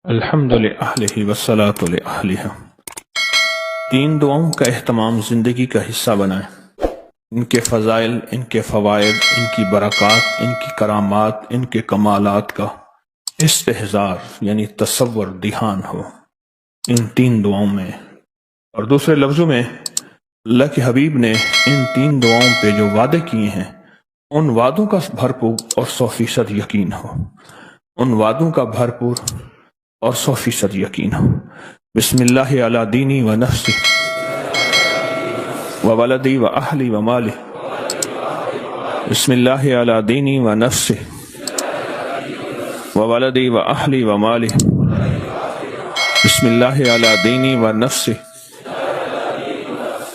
الحمد للہ والصلاۃ لأہلہ۔ تین دعاؤں کا اہتمام زندگی کا حصہ بنائیں۔ ان کے فضائل، ان کے فوائد، ان کی برکات، ان کی کرامات، ان کے کمالات کا استحضار یعنی تصور دھیان ہو ان تین دعاؤں میں۔ اور دوسرے لفظوں میں اللہ کے حبیب نے ان تین دعاؤں پہ جو وعدے کیے ہیں ان وعدوں کا بھرپور اور 100% یقین ہو، ان وعدوں کا بھرپور اور 100% یقین ہو۔ بسم اللہ علی دینی و نفسی و ولدی و اہلی و مالی۔ بسم اللہ علی دینی و نفسی و ولدی و اہلی و مالی۔ بسم اللہ علی دینی و نفسی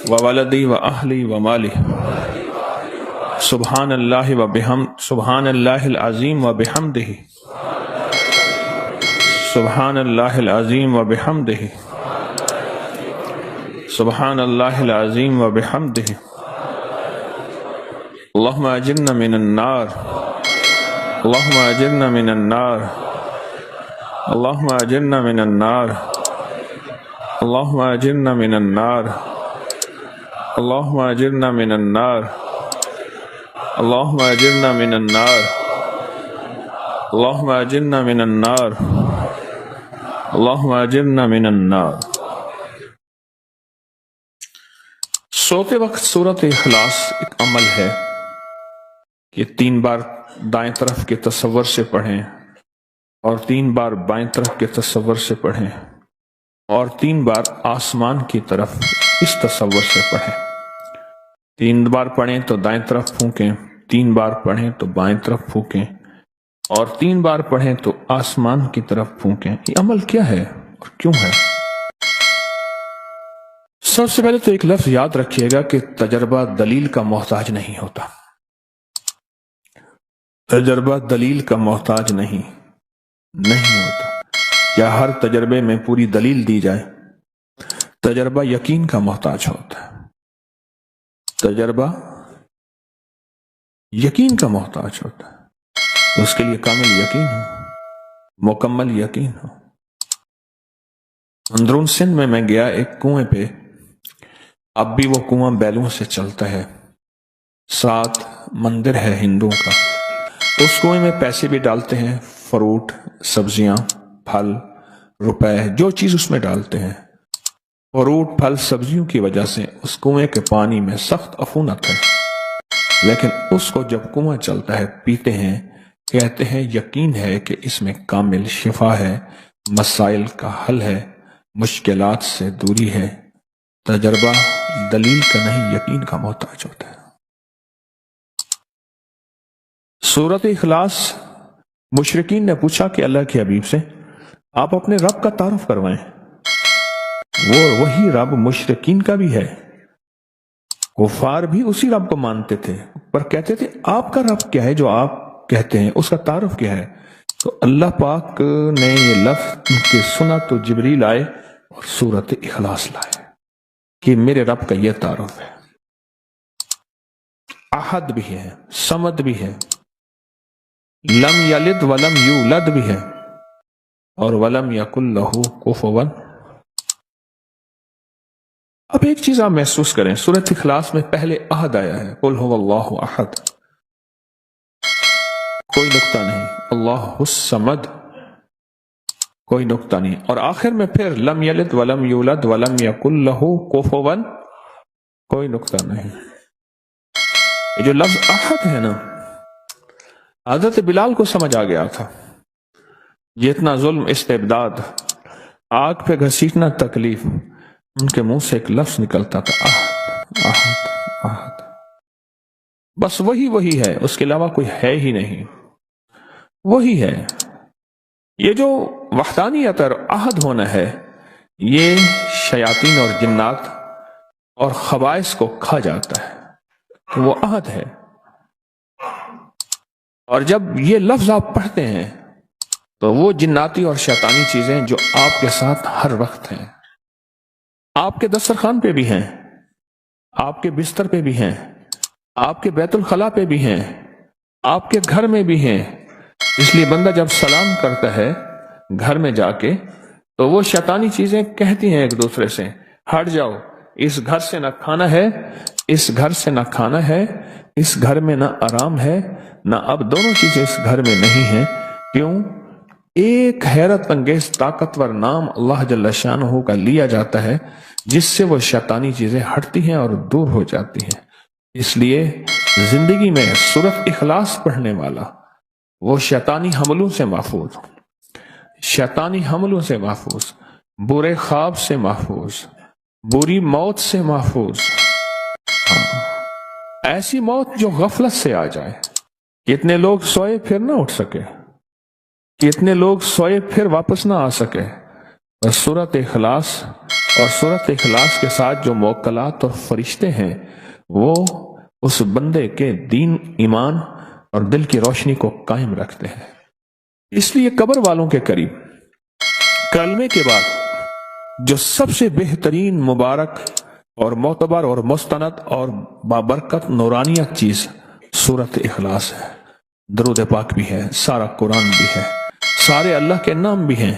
و ولدی و اہلی و مالی۔ سبحان اللہ و بحمد، سبحان اللہ العظیم و بحمدہ، سبحان اللہ العظیم و بحمدہ، سبحان اللہ العظیم و بحمدہ۔ اللہم اجرنا من النار، اللہم اجرنا من النار، اللہم اجرنا من النار، اللہم اجرنا من النار، اللہم اجرنا من النار، اللہم اجرنا من النار، اللہم اجرنا من النار، اللہم اجرنا من النار۔ سوتے وقت سورۃ اخلاص ایک عمل ہے کہ 3 بار دائیں طرف کے تصور سے پڑھیں اور 3 بار بائیں طرف کے تصور سے پڑھیں اور 3 بار آسمان کی طرف اس تصور سے پڑھیں۔ 3 بار پڑھیں تو دائیں طرف پھونکیں، 3 بار پڑھیں تو بائیں طرف پھونکیں اور 3 بار پڑھیں تو آسمان کی طرف پھونکیں۔ یہ عمل کیا ہے اور کیوں ہے؟ سب سے پہلے تو ایک لفظ یاد رکھیے گا کہ تجربہ دلیل کا محتاج نہیں ہوتا۔ تجربہ دلیل کا محتاج نہیں ہوتا۔ یا ہر تجربے میں پوری دلیل دی جائے، تجربہ یقین کا محتاج ہوتا ہے۔ تجربہ یقین کا محتاج ہوتا ہے، تو اس کے لیے کامل یقین ہو، مکمل یقین ہو۔ اندرون سندھ میں گیا ایک کنویں پہ، اب بھی وہ کنواں بیلوں سے چلتا ہے، ساتھ مندر ہے ہندوؤں کا۔ اس کنویں میں پیسے بھی ڈالتے ہیں، فروٹ، سبزیاں، پھل، روپے، جو چیز اس میں ڈالتے ہیں۔ فروٹ، پھل، سبزیوں کی وجہ سے اس کنویں کے پانی میں سخت عفونت ہے، لیکن اس کو جب کنواں چلتا ہے پیتے ہیں، کہتے ہیں یقین ہے کہ اس میں کامل شفا ہے، مسائل کا حل ہے، مشکلات سے دوری ہے۔ تجربہ دلیل کا نہیں، یقین کا محتاج ہوتا ہے۔ سورۃ اخلاص، مشرکین نے پوچھا کہ اللہ کے حبیب سے آپ اپنے رب کا تعارف کروائیں۔ وہ وہی رب مشرکین کا بھی ہے، کفار بھی اسی رب کو مانتے تھے، پر کہتے تھے آپ کا رب کیا ہے جو آپ کہتے ہیں، اس کا تعارف کیا ہے؟ تو اللہ پاک نے یہ لفظ کہ سنا تو جبریل آئے اور سورۃ اخلاص لائے کہ میرے رب کا یہ تعارف ہے۔ احد بھی ہے، صمد بھی ہے، لم یلد ولم یولد بھی ہے، اور ولم یکن لہ کفوا۔ اب ایک چیز آپ محسوس کریں، سورۃ اخلاص میں پہلے احد آیا ہے، قل هو اللہ احد، کوئی نقطہ نہیں، اللہ الصمد، کوئی نقطہ نہیں، اور آخر میں پھر لم یلد ولم یولد ولم یکن لہ کفوا، کوئی نقطہ نہیں۔ یہ جو لفظ احد ہے نا، حضرت بلال کو سمجھ آ گیا تھا، جتنا ظلم، استبداد، آگ پہ گھسیٹنا تکلیف، ان کے منہ سے ایک لفظ نکلتا تھا، احد احد احد، بس وہی ہے، اس کے علاوہ کوئی ہے ہی نہیں، وہی ہے۔ یہ جو وحدانیت اور احد ہونا ہے، یہ شیاطین اور جنات اور خبائث کو کھا جاتا ہے، کہ وہ احد ہے۔ اور جب یہ لفظ آپ پڑھتے ہیں تو وہ جناتی اور شیطانی چیزیں جو آپ کے ساتھ ہر وقت ہیں، آپ کے دسترخوان پہ بھی ہیں، آپ کے بستر پہ بھی ہیں، آپ کے بیت الخلاء پہ بھی ہیں، آپ کے گھر میں بھی ہیں۔ اس لیے بندہ جب سلام کرتا ہے گھر میں جا کے تو وہ شیطانی چیزیں کہتی ہیں ایک دوسرے سے ہٹ جاؤ، اس گھر سے نہ کھانا ہے، اس گھر سے نہ کھانا ہے، اس گھر میں نہ آرام ہے، نہ اب دونوں چیزیں اس گھر میں نہیں ہیں۔ کیوں؟ ایک حیرت انگیز طاقتور نام اللہ جل شانہ کا لیا جاتا ہے جس سے وہ شیطانی چیزیں ہٹتی ہیں اور دور ہو جاتی ہیں۔ اس لیے زندگی میں سورۃ اخلاص پڑھنے والا وہ شیطانی حملوں سے محفوظ، شیطانی حملوں سے محفوظ، برے خواب سے محفوظ، بری موت سے محفوظ، ایسی موت جو غفلت سے آ جائے۔ کتنے لوگ سوئے پھر نہ اٹھ سکے، کتنے لوگ سوئے پھر واپس نہ آ سکے، بس سورۃ اخلاص اور سورۃ اخلاص کے ساتھ جو موکلات اور فرشتے ہیں وہ اس بندے کے دین، ایمان اور دل کی روشنی کو قائم رکھتے ہیں۔ اس لیے قبر والوں کے قریب کلمے کے بعد جو سب سے بہترین، مبارک اور معتبر اور مستند اور بابرکت نورانیت چیز سورۃ اخلاص ہے۔ درود پاک بھی ہے، سارا قرآن بھی ہے، سارے اللہ کے نام بھی ہیں،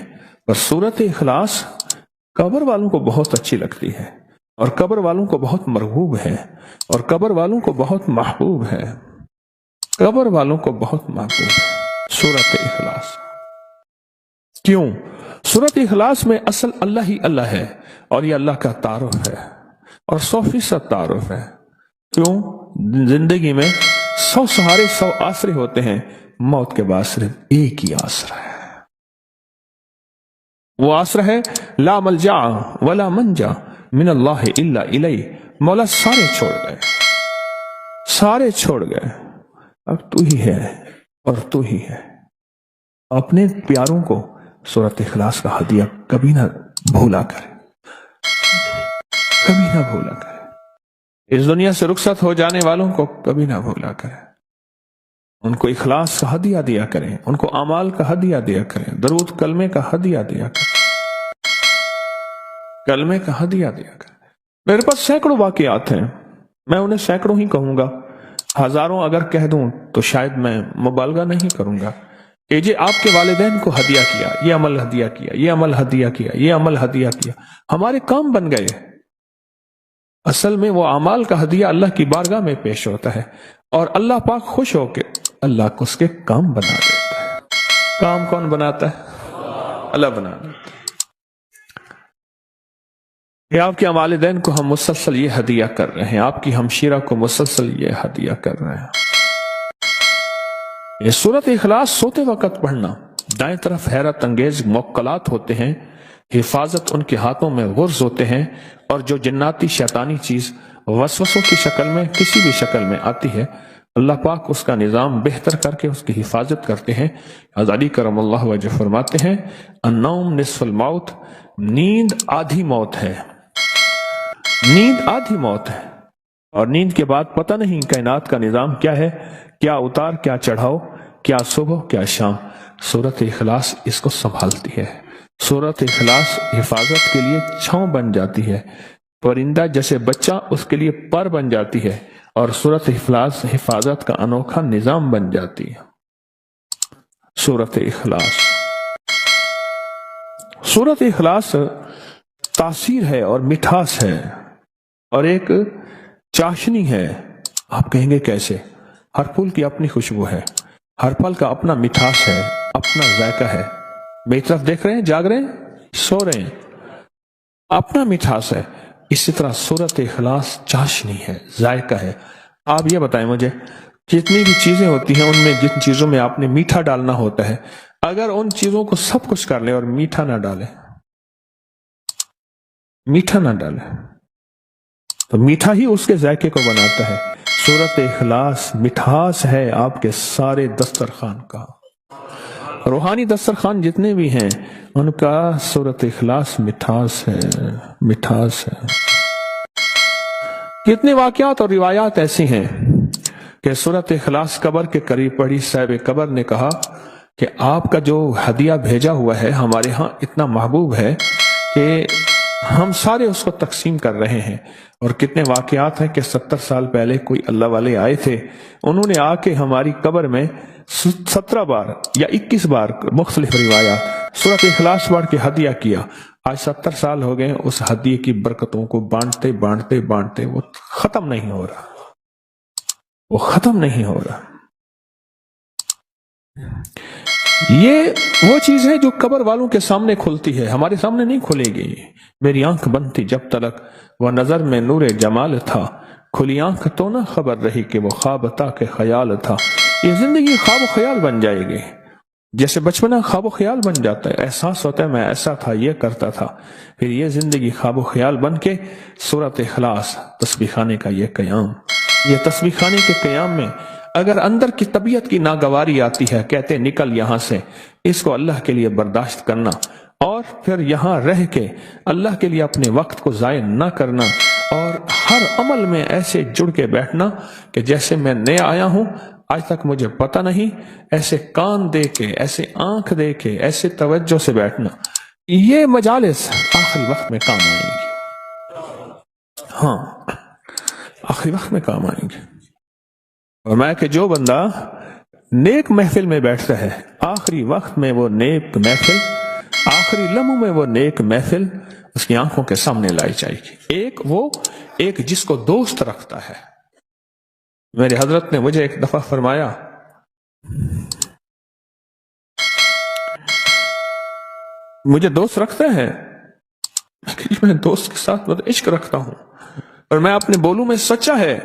پر سورۃ اخلاص قبر والوں کو بہت اچھی لگتی ہے اور قبر والوں کو بہت مرغوب ہے اور قبر والوں کو بہت محبوب ہے، قبر والوں کو بہت محبوب ہے سورۃ اخلاص۔ کیوں؟ سورۃ اخلاص میں اصل اللہ ہی اللہ ہے اور یہ اللہ کا تعارف ہے اور 100% تعارف ہے۔ کیوں؟ زندگی میں 100 سہارے، 100 آسرے ہوتے ہیں، موت کے بعد صرف ایک ہی آسرا ہے، وہ آسرا ہے لا ملجا ولا منجا من اللہ الا الیہ۔ مولا سارے چھوڑ گئے، سارے چھوڑ گئے، اب تو ہی ہے اور تو ہی ہے۔ اپنے پیاروں کو سورۃ اخلاص کا ہدیہ کبھی نہ بھولا کرے، کبھی نہ بھولا کرے۔ اس دنیا سے رخصت ہو جانے والوں کو کبھی نہ بھولا کرے، ان کو اخلاص کا ہدیہ دیا کریں، ان کو اعمال کا ہدیہ دیا کریں، درود کلمے کا ہدیہ دیا کریں، کلمے کا ہدیہ دیا کریں۔ میرے پاس سینکڑوں واقعات ہیں، میں انہیں سینکڑوں ہی کہوں گا، ہزاروں اگر کہہ دوں تو شاید میں مبالغہ نہیں کروں گا کہ جی آپ کے والدین کو ہدیہ کیا، یہ عمل ہدیہ کیا، یہ عمل ہدیہ کیا، یہ عمل ہدیہ کیا، ہمارے کام بن گئے۔ اصل میں وہ اعمال کا ہدیہ اللہ کی بارگاہ میں پیش ہوتا ہے اور اللہ پاک خوش ہو کے اللہ کو اس کے کام بنا دیتا ہے۔ کام کون بناتا ہے؟ اللہ بنا دیتا ہے۔ کہ آپ کے والدین کو ہم مسلسل یہ ہدیہ کر رہے ہیں، آپ کی ہمشیرہ کو مسلسل یہ ہدیہ کر رہے ہیں۔ یہ سورۃ اخلاص سوتے وقت پڑھنا، دائیں طرف حیرت انگیز موکلات ہوتے ہیں، حفاظت ان کے ہاتھوں میں غرز ہوتے ہیں، اور جو جناتی شیطانی چیز وسوسوں کی شکل میں کسی بھی شکل میں آتی ہے اللہ پاک اس کا نظام بہتر کر کے اس کی حفاظت کرتے ہیں۔ علی کرم اللہ وجہ فرماتے ہیں النوم نصف الموت، نیند آدھی موت ہے، نیند آدھی موت ہے، اور نیند کے بعد پتہ نہیں کائنات کا نظام کیا ہے، کیا اتار کیا چڑھاؤ، کیا صبح کیا شام۔ سورۃ اخلاص اس کو سنبھالتی ہے، سورۃ اخلاص حفاظت کے لیے چھاؤں بن جاتی ہے، پرندہ جیسے بچہ اس کے لیے پر بن جاتی ہے، اور سورۃ اخلاص حفاظت کا انوکھا نظام بن جاتی ہے۔ سورۃ اخلاص، سورۃ اخلاص تاثیر ہے اور مٹھاس ہے اور ایک چاشنی ہے۔ آپ کہیں گے کیسے؟ ہر پھول کی اپنی خوشبو ہے، ہر پھل کا اپنا مٹھاس ہے، اپنا ذائقہ ہے۔ میری طرف دیکھ رہے ہیں، جاگ رہے ہیں، سو رہے ہیں، اپنا مٹھاس ہے۔ اسی طرح سورۃ اخلاص چاشنی ہے، ذائقہ ہے۔ آپ یہ بتائیں مجھے، جتنی بھی چیزیں ہوتی ہیں ان میں جن چیزوں میں آپ نے میٹھا ڈالنا ہوتا ہے، اگر ان چیزوں کو سب کچھ کر لیں اور میٹھا نہ ڈالیں، میٹھا نہ ڈالیں تو میٹھا ہی اس کے ذائقے کو بناتا ہے۔ سورۃ اخلاص مٹھاس ہے آپ کے سارے دسترخوان کا، روحانی دسترخوان جتنے بھی ہیں ان کا سورۃ اخلاص مٹھاس ہے، مٹھاس ہے۔ کتنے واقعات اور روایات ایسی ہیں کہ سورۃ اخلاص قبر کے قریب پڑھی، صاحب قبر نے کہا کہ آپ کا جو ہدیہ بھیجا ہوا ہے ہمارے ہاں اتنا محبوب ہے کہ ہم سارے اس کو تقسیم کر رہے ہیں۔ اور کتنے واقعات ہیں کہ 70 سال پہلے کوئی اللہ والے آئے تھے، انہوں نے آ کے ہماری قبر میں 17 बार या 21 बार मुख्तलिफ रिवायात सूरत इखलास पढ़ के हदिया किया। आज 70 साल हो गए, उस हदिये की बरकतों को बांटते बांटते बांटते वो खत्म नहीं हो रहा, वो खत्म नहीं हो रहा। ये वो चीज है जो कब्र वालों के सामने खुलती है, हमारे सामने नहीं खुलेगी। मेरी आंख बंद थी जब तलक वह नजर में नूरे जमाल था, खुली आंख तो ना खबर रही कि वो ख्वाब था के ख्याल था। ये जिंदगी ख्वाब ख्याल बन जाएगी, जैसे बचपना ख्वाब ख्याल बन जाता है, एहसास होता है मैं ऐसा था, ये करता था, फिर ये जिंदगी ख्वाब ख्याल बन के सूरत इखलास तस्बीह खाने का ये क़याम, ये तस्बीह खाने के क़याम में अगर अंदर की तबीयत की नागवारी आती है, कहते निकल यहां से, इसको अल्लाह के लिए बर्दाश्त करना और फिर यहां रह के अल्लाह के लिए अपने वक्त को ज़ाय ना करना और हर अमल में ऐसे जुड़ के बैठना कि जैसे मैं नया आया हूं, आज तक मुझे पता नहीं, ऐसे कान दे के, ऐसे आंख दे के, ऐसे तवज्जो से बैठना, ये मजालिस आखिरी वक्त में काम आएंगी। हाँ, आखिरी वक्त में काम आएंगे। और मैं कि जो बंदा नेक महफिल में बैठता है, आखिरी वक्त में वो नेक महफिल, आखिरी लम्हों में वो नेक महफिल उसकी आंखों के सामने लाई जाएगी। एक जिसको दोस्त रखता है। मेरे हजरत ने मुझे एक दफा फरमाया, मुझे दोस्त रखते हैं, मैं दोस्त के साथ मतलब इश्क रखता हूं और मैं अपने बोलूं में सच्चा है।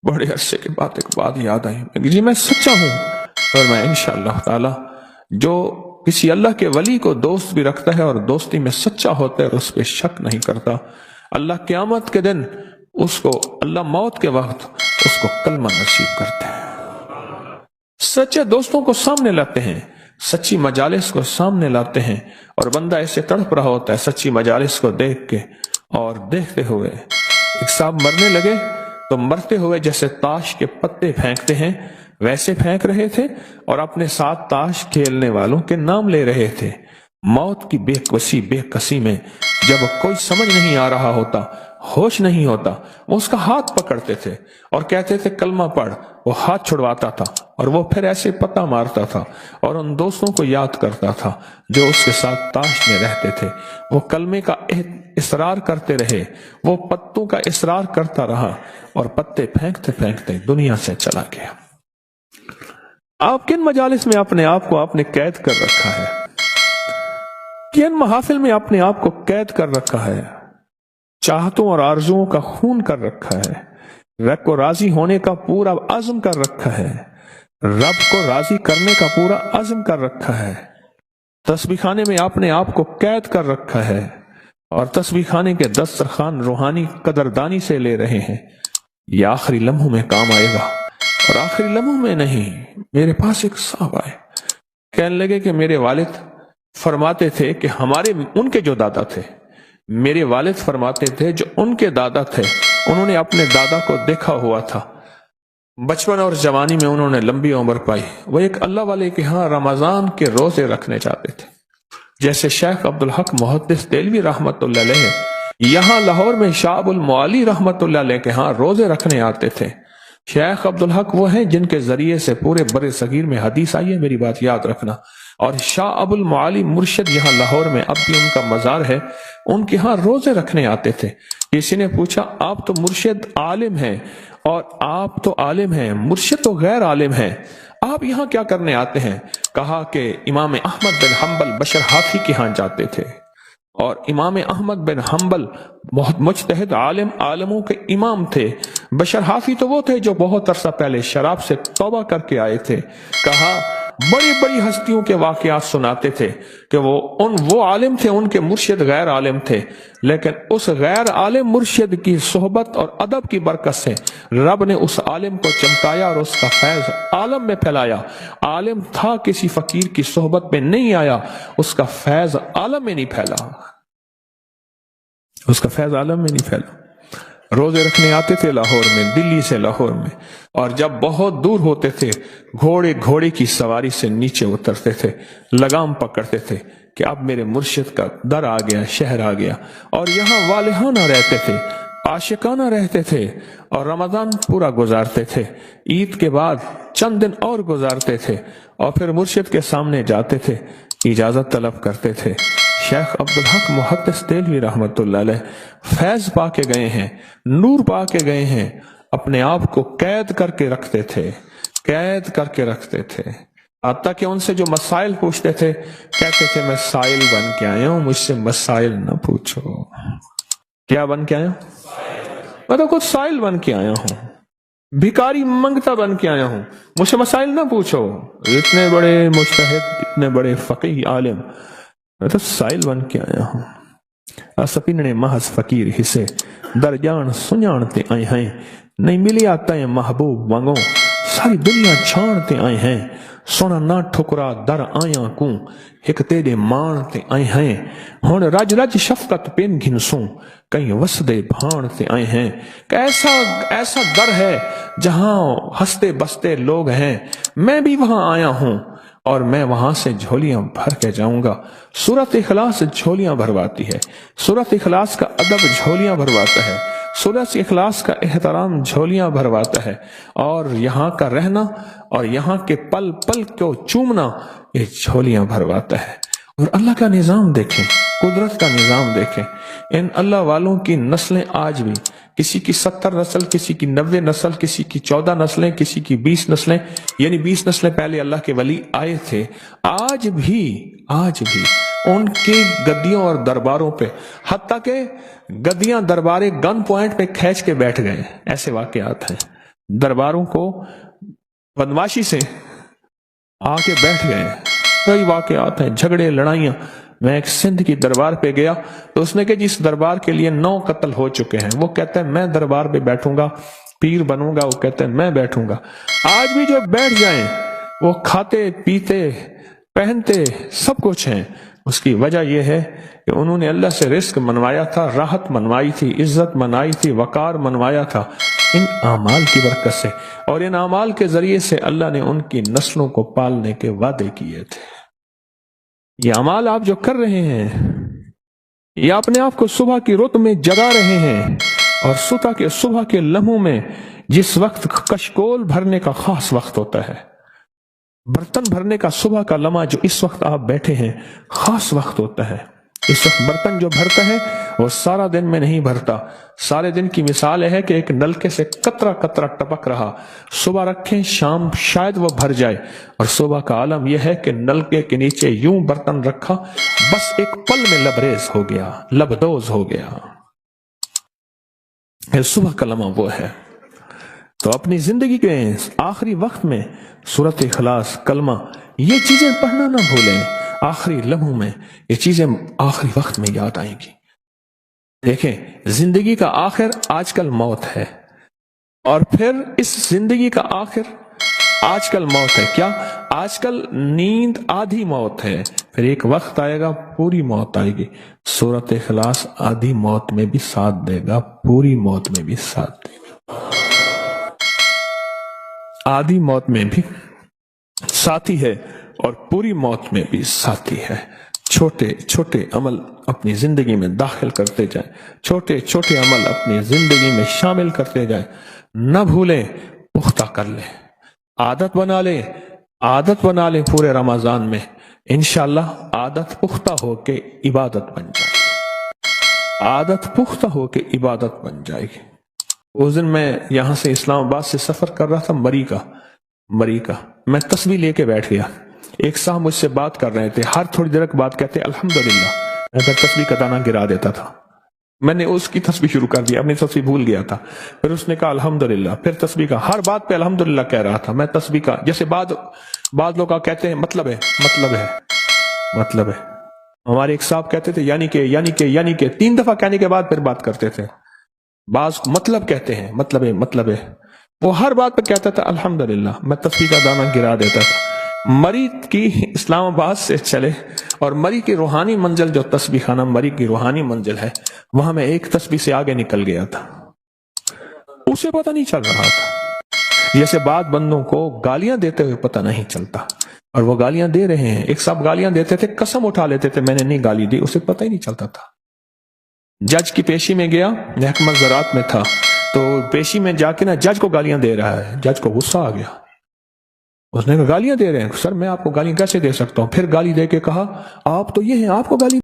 बड़े अरसे के बाद एक बात याद आई, जी मैं सच्चा हूं और मैं इंशाअल्लाह ताला जो किसी अल्लाह के वली को दोस्त भी रखता है और दोस्ती में सच्चा होता है और उस पर शक नहीं करता, अल्लाह क़यामत के दिन उसको, अल्लाह मौत के वक्त उसको कलमा नसीब करते हैं। सच्चे दोस्तों को सामने लाते हैं, सच्ची मजालिस को सामने लाते हैं और बंदा ऐसे तड़प रहा होता है सच्ची मजालिस को देख के और देखते हुए। एक साहब मरने लगे तो मरते हुए जैसे ताश के पत्ते फेंकते हैं वैसे फेंक रहे थे और अपने साथ ताश खेलने वालों के नाम ले रहे थे। मौत की बेकसी में जब कोई समझ नहीं आ रहा होता, होश नहीं होता, वो उसका हाथ पकड़ते थे और कहते थे कलमा पढ़, वो हाथ छुड़वाता था और वो फिर ऐसे पता मारता था और उन दोस्तों को याद करता था जो उसके साथ ताश में रहते थे। वो कलमे का इसरार करते रहे, वो पत्तों का इसरार करता रहा और पत्ते फेंकते फेंकते दुनिया से चला गया। आप किन मजालिस में अपने आप को आपने कैद कर रखा है, किन महाफिल में अपने आप को कैद कर रखा है, चाहतों और आरजुओं का खून कर रखा है, रब को राजी होने का पूरा अज़्म कर रखा है, रब को राजी करने का पूरा अज़्म कर रखा है, तस्बीह खाने में आपने आप को कैद कर रखा है और तस्बीह खाने के दस्तरखान रूहानी कदरदानी से ले रहे हैं। ये आखिरी लम्हों में काम आएगा और आखिरी लम्हों में नहीं। मेरे पास एक साहब आए, कहने लगे कि मेरे वालिद फरमाते थे कि उनके जो दादा थे, मेरे वालिद फरमाते थे जो उनके दादा थे, उन्होंने अपने दादा को देखा हुआ था, बचपन और जवानी में उन्होंने लंबी उम्र पाई। वो एक अल्लाह वाले के यहाँ रमजान के रोजे रखने चाहते थे, जैसे शेख अब्दुल हक मुहद्दिस देलवी रहमतुल्लाह अलैह यहाँ लाहौर में शाह अबुल मुआली रहमतुल्लाह अलैह के यहाँ रोजे रखने आते थे। शेख अब्दुल हक वो हैं जिनके जरिए से पूरे बड़े सगीर में हदीस आई है, मेरी बात याद रखना। और शाह अबुल मुआली मुर्शिद यहाँ लाहौर में अब भी उनका मजार है, उनके यहाँ रोजे रखने आते थे। किसी ने पूछा आप तो मुर्शिद आलिम हैं और आप तो आलिम हैं, मुर्शिद तो गैर आलिम हैं, आप यहाँ क्या करने आते हैं? कहा कि इमाम अहमद बिन हम्बल बशर हाफी के यहाँ जाते थे और इमाम अहमद बिन हम्बल बहुत मुज्तहिद आलिमों के इमाम थे। बशर हाफी तो वो थे जो बहुत अरसा पहले शराब से तौबा करके आए थे। कहा बड़ी बड़ी हस्तियों के वाकयात सुनाते थे कि वो आलिम थे, उनके मुर्शिद गैर आलिम थे, लेकिन उस गैर आलिम मुर्शिद की सोहबत और अदब की बरकत से रब ने उस आलिम को चमकाया और उसका फैज आलम में फैलाया। आलिम था, किसी फकीर की सोहबत में नहीं आया, उसका फैज आलम में नहीं फैला, उसका फैज आलम में नहीं फैला। रोजे रखने आते थे लाहौर में, दिल्ली से लाहौर में, और जब बहुत दूर होते थे घोड़े की सवारी से नीचे उतरते थे, लगाम पकड़ते थे कि अब मेरे मुर्शिद का दर आ गया, शहर आ गया, और यहाँ वालिहाना रहते थे, आशिकाना रहते थे और रमजान पूरा गुजारते थे। ईद के बाद चंद दिन और गुजारते थे और फिर मुर्शिद के सामने जाते थे, इजाजत तलब करते थे। शेख अब्दुल हक मुहद्दिस देलवी रहमतुल्लाह अलैह फैज पा के गए हैं, नूर पा के गए हैं, अपने आप को कैद करके रखते थे, कैद करके रखते थे। आता कि उनसे जो मसाइल पूछते थे कहते थे मैं साइल बन के आया हूं, मुझसे मसाइल न पूछो। क्या बन के आया हूं? मैं तो खुद साइल बन के आया हूं, भिकारी मंगता बन के आया हूं, मुझसे मसाइल ना पूछो। इतने बड़े मुज्तहिद, इतने बड़े फकीह आलिम, मैं तो साइल बन के आया हूं। असपिनने महज फकीर हिस्से दरजान सुजानते आए हैं, नहीं मिली आता है महबूब वांगो, सारी दुनिया छानते आए हैं। सोना ना ठुकरा दर आया को एक तेरे मानते आए हैं। हुण रज रज शफकत पेन घिनसू कहीं वसदे भानते आए हैं। ऐसा ऐसा दर है जहां हंसते बसते लोग हैं, मैं भी वहां आया हूं और मैं वहां से झोलियां भर के जाऊंगा। सूरत इखलास झोलियां भरवाती है, सूरत इखलास का अदब झोलियां भरवाता है, सूरत इखलास का एहतराम झोलियां भरवाता है। और यहाँ का रहना और यहाँ के पल पल को चूमना ये झोलियां भरवाता है। और अल्लाह का निज़ाम देखें, कुदरत का निज़ाम देखें। इन अल्लाह वालों की नस्लें आज भी, किसी की 70 नस्ल, किसी की 90 नस्ल, किसी की 14 नस्लें, किसी की 20 नस्लें, यानी 20 नस्लें पहले अल्लाह के वली आए थे। आज भी उनके गद्दियों और दरबारों पे, हत्ता के गद्दियां दरबारे गन पॉइंट पे खींच के बैठ गए, ऐसे वाकयात हैं। दरबारों को बदमाशी से आके बैठ गए, कई वाकयात हैं, झगड़े लड़ाइयां। मैं एक सिंध की दरबार पे गया तो उसने कहा जिस दरबार के लिए 9 कत्ल हो चुके हैं, वो कहता है मैं दरबार पे बैठूंगा, पीर बनूंगा, वो कहते हैं मैं बैठूंगा। आज भी जो बैठ जाएं, वो खाते पीते पहनते सब कुछ हैं। उसकी वजह यह है कि उन्होंने अल्लाह से रिस्क मनवाया था, राहत मनवाई थी, इज्जत मनाई थी, वकार मनवाया था इन आमाल की बरकत से। और इन आमाल के जरिए से अल्लाह ने उनकी नस्लों को पालने के वादे किए थे। ये अमाल आप जो कर रहे हैं, ये अपने आप को सुबह की रुत में जगा रहे हैं, और सुबह के लम्हों में जिस वक्त कशकोल भरने का खास वक्त होता है, बर्तन भरने का सुबह का लम्हा जो इस वक्त आप बैठे हैं खास वक्त होता है। इस वक्त बर्तन जो भरता है वो सारा दिन में नहीं भरता। सारे दिन की मिसाल है कि एक नलके से कतरा कतरा टपक रहा, सुबह रखें शाम शायद वो भर जाए। और सुबह का आलम यह है कि नलके के नीचे यूं बर्तन रखा, बस एक पल में लबरेज हो गया, लबदोज हो गया। सुबह का लम्हा वो है। तो अपनी जिंदगी के आखिरी वक्त में सूरत इखलास, कलमा, ये चीजें पढ़ना ना भूलें। आखिरी लम्हों में ये चीजें आखिरी वक्त में याद आएंगी। देखें, जिंदगी का आखिर आजकल मौत है, और फिर इस जिंदगी का आखिर आजकल मौत है। क्या? आजकल नींद आधी मौत है, फिर एक वक्त आएगा पूरी मौत आएगी। सूरत इखलास आधी मौत में भी साथ देगा, पूरी मौत में भी साथ देगा। आधी मौत में भी साथी है और पूरी मौत में भी साथी है। छोटे छोटे अमल अपनी जिंदगी में दाखिल करते जाएं, छोटे छोटे अमल अपनी जिंदगी में शामिल करते जाएं। न भूलें, पुख्ता कर लें, आदत बना लें पूरे रमजान में। इंशाअल्लाह आदत पुख्ता होके इबादत बन जाएगी, आदत पुख्ता होके इबादत बन जाएगी। उस दिन मैं यहां से इस्लामाबाद से सफर कर रहा था मरी का, मैं तस्बीह लेके बैठ गया। एक साहब मुझसे बात कर रहे थे, हर थोड़ी देर बाद कहते अल्हम्दुलिल्लाह। मैं फिर तस्बीह का दाना गिरा देता था। मैंने उसकी तस्बीह शुरू कर दी, अपनी तस्बीह भूल गया था। फिर उसने कहा अल्हम्दुलिल्लाह, फिर तस्बीह का, हर बात पे अल्हम्दुलिल्लाह कह रहा था मैं तस्बीह का। जैसे बाद लोग कहते हैं मतलब है। हमारे एक साहब कहते थे यानी के 3 दफा कहने के बाद फिर बात करते थे। बाज मतलब कहते हैं मतलब है। वो हर बात पे कहता था अल्हम्दुलिल्लाह। मैं तस्बीह का दाना गिरा देता था। मरी की इस्लामाबाद से चले, और मरी की रूहानी मंजिल, जो तस्बीह खाना मरी की रूहानी मंजिल है, वहां मैं एक तस्बीह से आगे निकल गया था, उसे पता नहीं चल रहा था। जैसे बाद बंदों को गालियां देते हुए पता नहीं चलता, और वो गालियां दे रहे हैं। एक साहब गालियां देते थे, कसम उठा लेते थे मैंने नहीं गाली दी, उसे पता ही नहीं चलता था। जज की पेशी में गया, महकमा ज़राअत में था, तो पेशी में जाके ना जज को गालियां दे रहा है। जज को गुस्सा आ गया, اس نے کہا گالیاں دے رہے ہیں. سر میں آپ کو گالیاں کیسے دے سکتا ہوں؟ پھر گالی دے کے کہا آپ تو یہ ہیں، آپ کو گالی